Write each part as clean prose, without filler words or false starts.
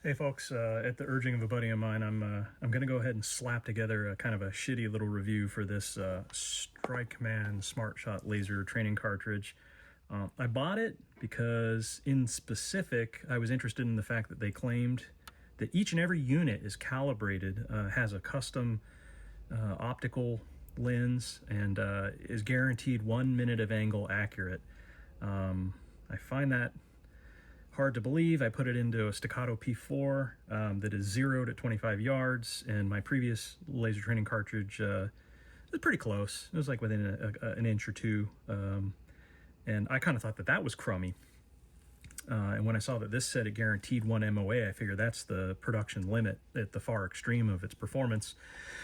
Hey folks, at the urging of a buddy of mine, I'm going to go ahead and slap together a kind of a shitty little review for this Strikeman SmartShot laser training cartridge. I bought it because, in specific, I was interested in the fact that they claimed that each and every unit is calibrated, has a custom optical lens, and is guaranteed 1 minute of angle accurate. I find that hard to believe. I put it into a staccato P4 that is 0 to 25 yards, and my previous laser training cartridge was pretty close. It was like within an inch or two, and I kind of thought that that was crummy. And when I saw that this said it guaranteed 1 MOA, I figured that's the production limit at the far extreme of its performance.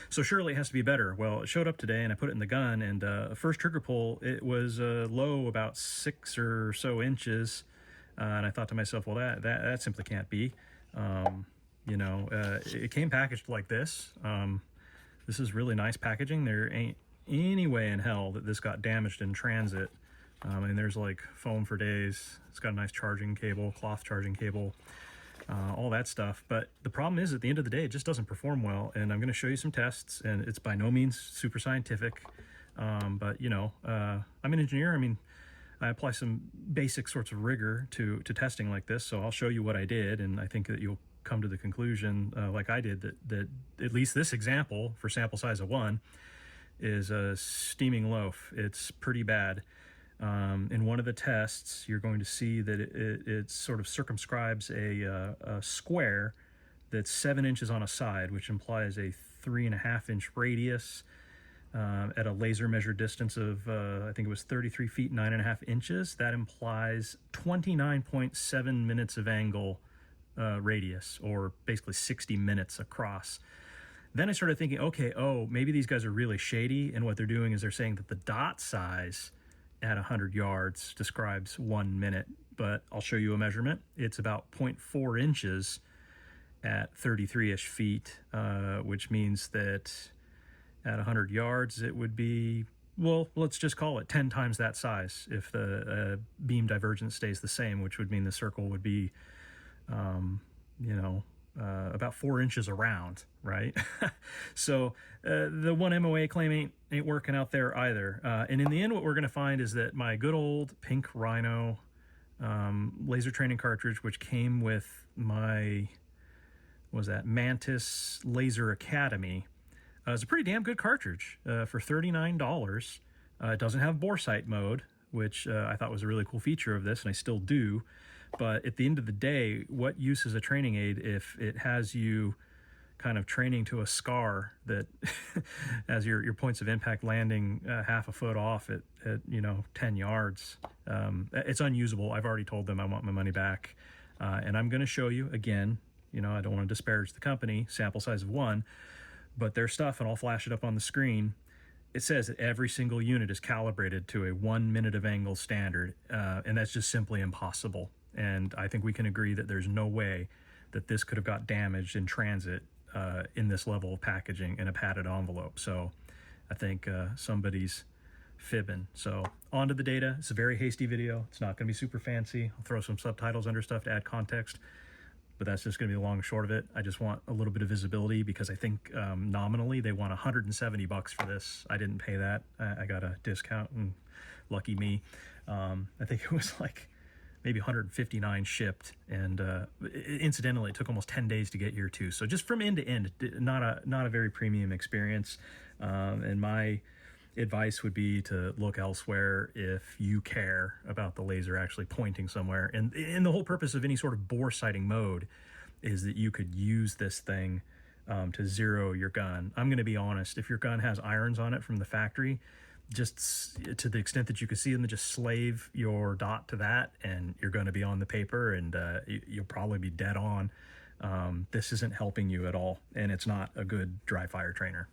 So surely it has to be better. Well, it showed up today, and I put it in the gun, and first trigger pull, it was low about 6 or so inches. And I thought to myself, well, that simply can't be. It came packaged like this. This is really nice packaging. There ain't any way in hell that this got damaged in transit. And there's like foam for days. It's got a nice charging cable, cloth charging cable, all that stuff. But the problem is, at the end of the day, it just doesn't perform well. And I'm going to show you some tests, and it's by no means super scientific. But I'm an engineer. I mean, I apply some basic sorts of rigor to testing like this, so I'll show you what I did, and I think that you'll come to the conclusion, like I did, that at least this example, for sample size of 1, is a steaming loaf. It's pretty bad. In one of the tests, you're going to see that it sort of circumscribes a square that's 7 inches on a side, which implies a 3.5 inch radius. At a laser measured distance of, I think it was 33 feet, 9.5 inches. That implies 29.7 minutes of angle radius, or basically 60 minutes across. Then I started thinking, okay, maybe these guys are really shady, and what they're doing is they're saying that the dot size at 100 yards describes 1 minute, but I'll show you a measurement. It's about 0.4 inches at 33-ish feet, which means that at 100 yards, it would be, well, let's just call it 10 times that size if the beam divergence stays the same, which would mean the circle would be, about 4 inches around, right? So the 1 MOA claim ain't working out there either. And in the end, what we're going to find is that my good old pink Rhino laser training cartridge, which came with my, Mantis Laser Academy, it's a pretty damn good cartridge for $39. It doesn't have bore sight mode, which I thought was a really cool feature of this, and I still do. But at the end of the day, what use is a training aid if it has you kind of training to a scar that has your points of impact landing half a foot off at 10 yards? It's unusable. I've already told them I want my money back. And I'm going to show you, again, I don't want to disparage the company, sample size of 1, but their stuff, and I'll flash it up on the screen, it says that every single unit is calibrated to a 1 minute of angle standard, and that's just simply impossible. And I think we can agree that there's no way that this could have got damaged in transit in this level of packaging in a padded envelope. So I think somebody's fibbing. So on to the data. It's a very hasty video. It's not going to be super fancy. I'll throw some subtitles under stuff to add context, but that's just going to be the long and short of it. I just want a little bit of visibility because I think nominally they want $170 for this. I didn't pay that. I got a discount, and lucky me. I think it was like maybe 159 shipped, and incidentally, it took almost 10 days to get here too. So just from end to end, not a very premium experience. And my advice would be to look elsewhere if you care about the laser actually pointing somewhere. And the whole purpose of any sort of bore sighting mode is that you could use this thing to zero your gun. I'm going to be honest, if your gun has irons on it from the factory, just to the extent that you can see them, just slave your dot to that, and you're going to be on the paper, and you'll probably be dead on. This isn't helping you at all, and it's not a good dry fire trainer.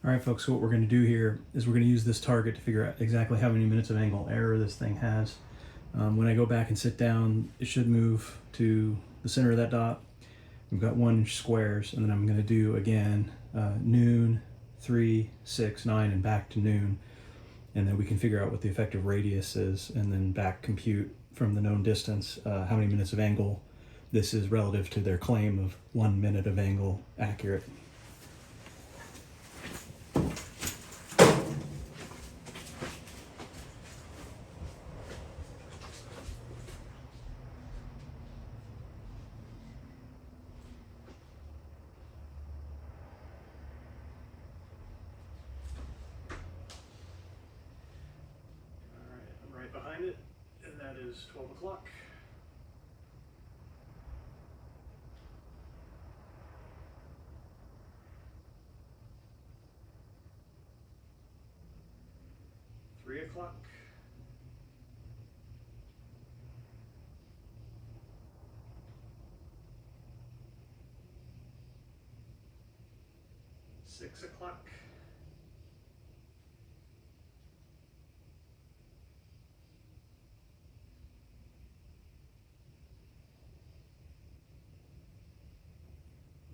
All right, folks, so what we're going to do here is we're going to use this target to figure out exactly how many minutes of angle error this thing has. When I go back and sit down, it should move to the center of that dot. We've got 1 inch squares, and then I'm going to do again noon, 3, 6, 9, and back to noon. And then we can figure out what the effective radius is, and then back compute from the known distance how many minutes of angle this is relative to their claim of 1 minute of angle accurate. Right behind it, and that is 12 o'clock. Three o'clock. 6 o'clock.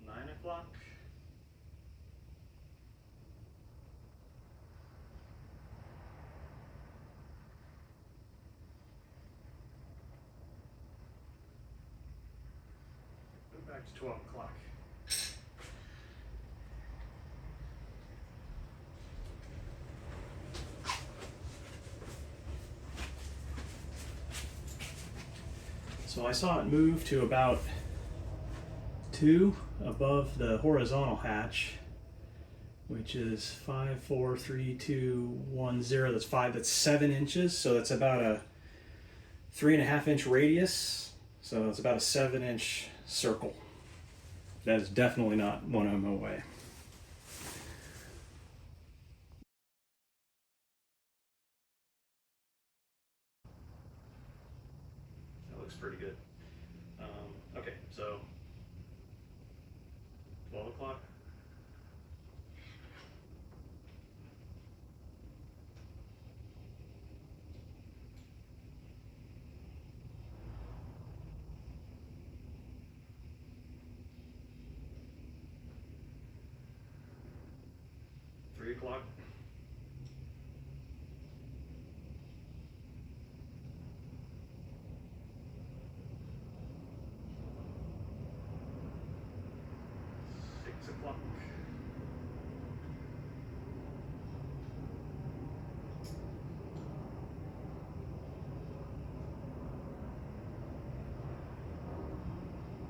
9 o'clock. 12 o'clock. So I saw it move to about 2 above the horizontal hatch, which is 5, 4, 3, 2, 1, 0. That's 5. That's 7 inches. So that's about a 3.5 inch radius. So it's about a 7 inch circle. That is definitely not 1 ohm away. That looks pretty good. Okay, so 12 o'clock. O'clock. 6 o'clock.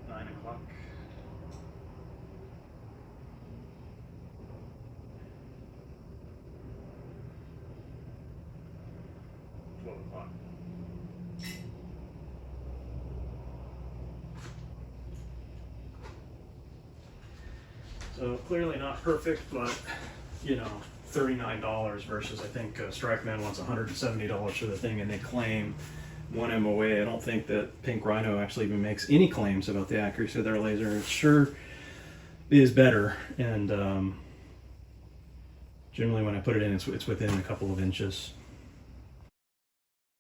9 o'clock. 12 o'clock. So clearly not perfect, but you know, $39 versus I think Strikeman wants $170 for the thing, and they claim 1 MOA. I don't think that Pink Rhino actually even makes any claims about the accuracy of their laser. It sure is better, and generally when I put it in, it's within a couple of inches.